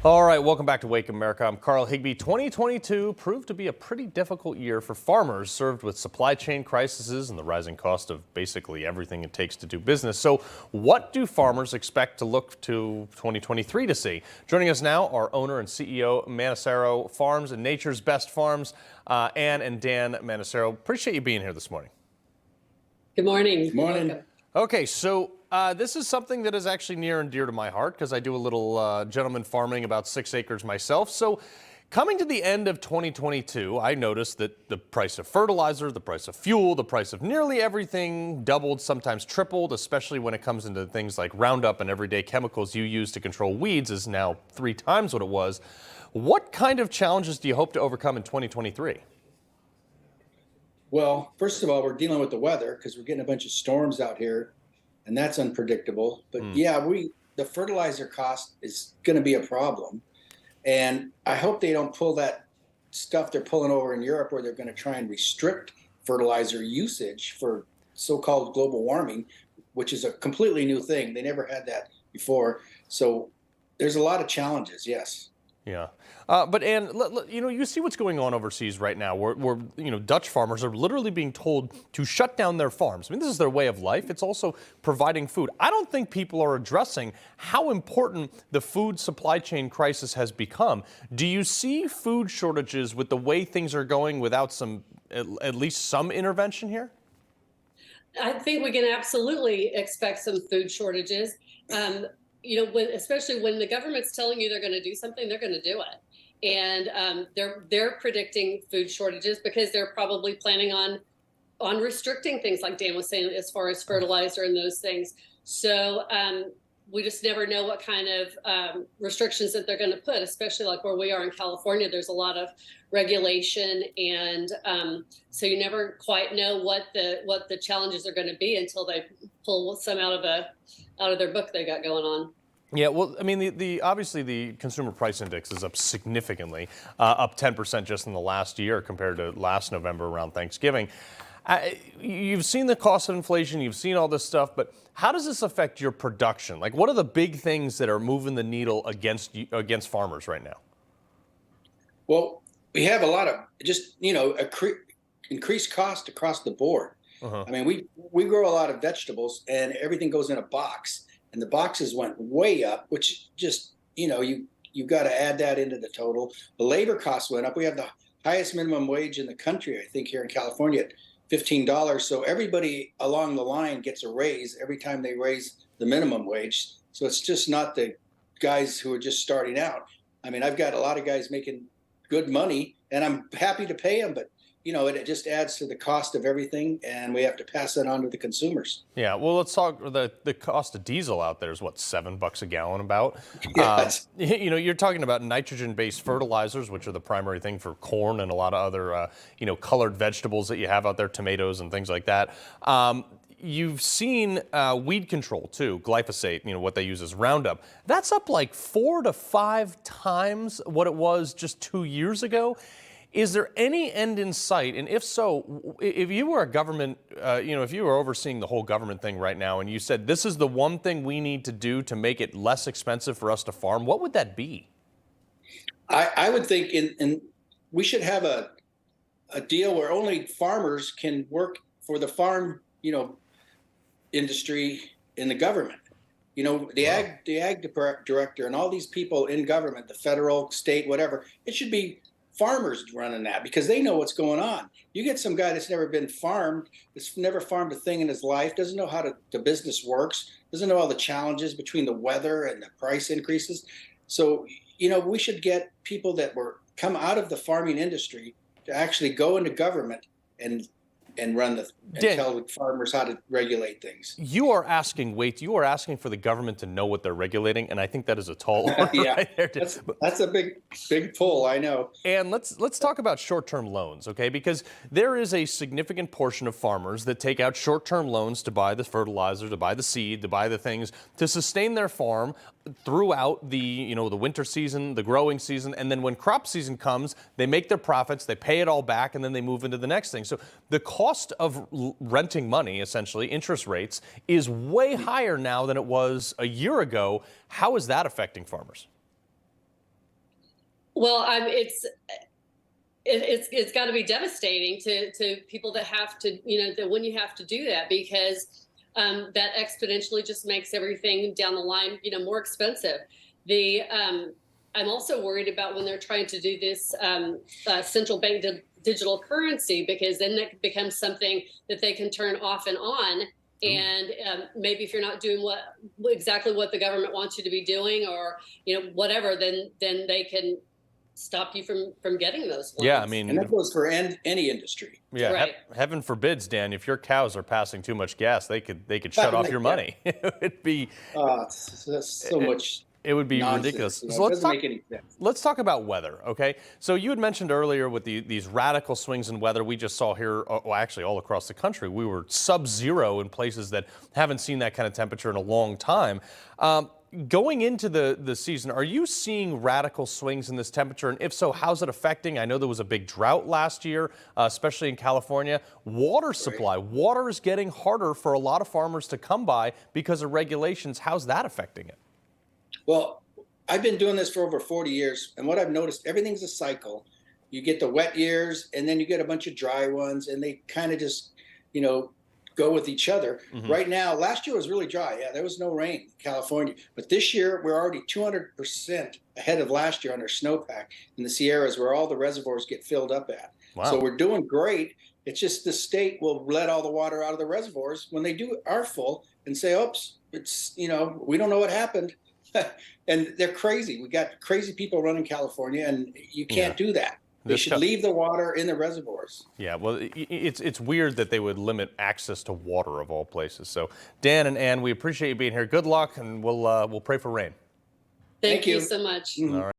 All right, welcome back to Wake America. I'm Carl Higbee. 2022 proved to be a pretty difficult year for farmers served with supply chain crises and the rising cost of basically everything it takes to do business. So what do farmers expect to look to 2023 to see? Joining us now are owner and CEO Manassero Farms and Nature's Best Farms, Ann and Dan Manassero. Appreciate you being here this morning. Good morning. Good morning. Welcome. Okay, so this is something that is actually near and dear to my heart because I do a little gentleman farming, about 6 acres myself. So coming to the end of 2022, I noticed that the price of fertilizer, the price of fuel, the price of nearly everything doubled, sometimes tripled, especially when it comes into things like Roundup and everyday chemicals you use to control weeds is now 3 times what it was. What kind of challenges do you hope to overcome in 2023? Well, first of all, we're dealing with the weather because we're getting a bunch of storms out here, and that's unpredictable. But yeah, the fertilizer cost is going to be a problem. And I hope they don't pull that stuff they're pulling over in Europe where they're going to try and restrict fertilizer usage for so-called global warming, which is a completely new thing. They never had that before. So there's a lot of challenges, yes. Yeah. But Ann, you see what's going on overseas right now where Dutch farmers are literally being told to shut down their farms. I mean, this is their way of life. It's also providing food. I don't think people are addressing how important the food supply chain crisis has become. Do you see food shortages with the way things are going without at least some intervention here? I think we can absolutely expect some food shortages. Especially when the government's telling you they're going to do something, they're going to do it. And they're predicting food shortages because they're probably planning on restricting things like Dan was saying as far as fertilizer and those things. So we just never know what kind of restrictions that they're going to put, especially like where we are in California. There's a lot of regulation, and so you never quite know what the challenges are going to be until they pull some out of their book they got going on. Yeah, well, I mean, obviously the consumer price index is up significantly, up 10% just in the last year compared to last November around Thanksgiving. You've seen the cost of inflation, you've seen all this stuff, but how does this affect your production? Like, what are the big things that are moving the needle against farmers right now? Well, we have a lot of just, increased cost across the board. I mean, we grow a lot of vegetables and everything goes in a box. And the boxes went way up, which just, you've got to add that into the total. The labor costs went up. We have the highest minimum wage in the country, I think, here in California at $15. So everybody along the line gets a raise every time they raise the minimum wage. So it's just not the guys who are just starting out. I mean, I've got a lot of guys making good money and I'm happy to pay them, but it just adds to the cost of everything, and we have to pass that on to the consumers. Yeah, well, let's talk. The cost of diesel out there is what, $7 a gallon about? Yes. You're talking about nitrogen-based fertilizers, which are the primary thing for corn and a lot of other, colored vegetables that you have out there, tomatoes and things like that. You've seen weed control too, glyphosate, what they use is Roundup. That's up like 4 to 5 times what it was just 2 years ago. Is there any end in sight? And if so, if you were a government, if you were overseeing the whole government thing right now and you said, this is the one thing we need to do to make it less expensive for us to farm, what would that be? I would think we should have a deal where only farmers can work for the farm, industry in the government. The ag director and all these people in government, the federal, state, whatever, it should be farmers running that because they know what's going on. You get some guy that's never been farmed, that's never farmed a thing in his life, doesn't know how the business works, doesn't know all the challenges between the weather and the price increases. So, we should get people that come out of the farming industry to actually go into government and tell the farmers how to regulate things. You are asking for the government to know what they're regulating, and I think that is a tall order. Yeah, right there. that's a big pull, I know. And let's talk about short-term loans, okay? Because there is a significant portion of farmers that take out short-term loans to buy the fertilizer, to buy the seed, to buy the things to sustain their farm throughout the the winter season, the growing season, and then when crop season comes, they make their profits, they pay it all back, and then they move into the next thing. So the cost of renting money, essentially interest rates, is way higher now than it was a year ago. How is that affecting farmers? Well, it's got to be devastating to people that have to, that when you have to do that, because that exponentially just makes everything down the line, more expensive. I'm also worried about when they're trying to do this central bank digital currency, because then that becomes something that they can turn off and on. And maybe if you're not doing exactly what the government wants you to be doing, or whatever, then they can stop you from getting those loans. Yeah, I mean, and that goes for any industry. Yeah, right. Heaven forbids, Dan, if your cows are passing too much gas, they could shut off your money. It'd be so much. It would be nonsense. ridiculous. So So doesn't make any sense. let's talk about weather, okay? So you had mentioned earlier with these radical swings in weather we just saw here, well, actually all across the country. We were sub-zero in places that haven't seen that kind of temperature in a long time. Going into the season, are you seeing radical swings in this temperature? And if so, how's it affecting? I know there was a big drought last year, especially in California. Water supply. Water is getting harder for a lot of farmers to come by because of regulations. How's that affecting it? Well, I've been doing this for over 40 years, and what I've noticed, everything's a cycle. You get the wet years, and then you get a bunch of dry ones, and they kind of just, go with each other. Right now, last year was really dry. Yeah, there was no rain in California. But this year, we're already 200% ahead of last year on our snowpack in the Sierras, where all the reservoirs get filled up at. Wow. So we're doing great. It's just the state will let all the water out of the reservoirs when they are full and say, oops, it's, we don't know what happened. And they're crazy. We got crazy people running California, and you can't do that. They should leave the water in the reservoirs. Yeah, well, it's weird that they would limit access to water of all places. So, Dan and Ann, we appreciate you being here. Good luck, and we'll pray for rain. Thank you so much. All right.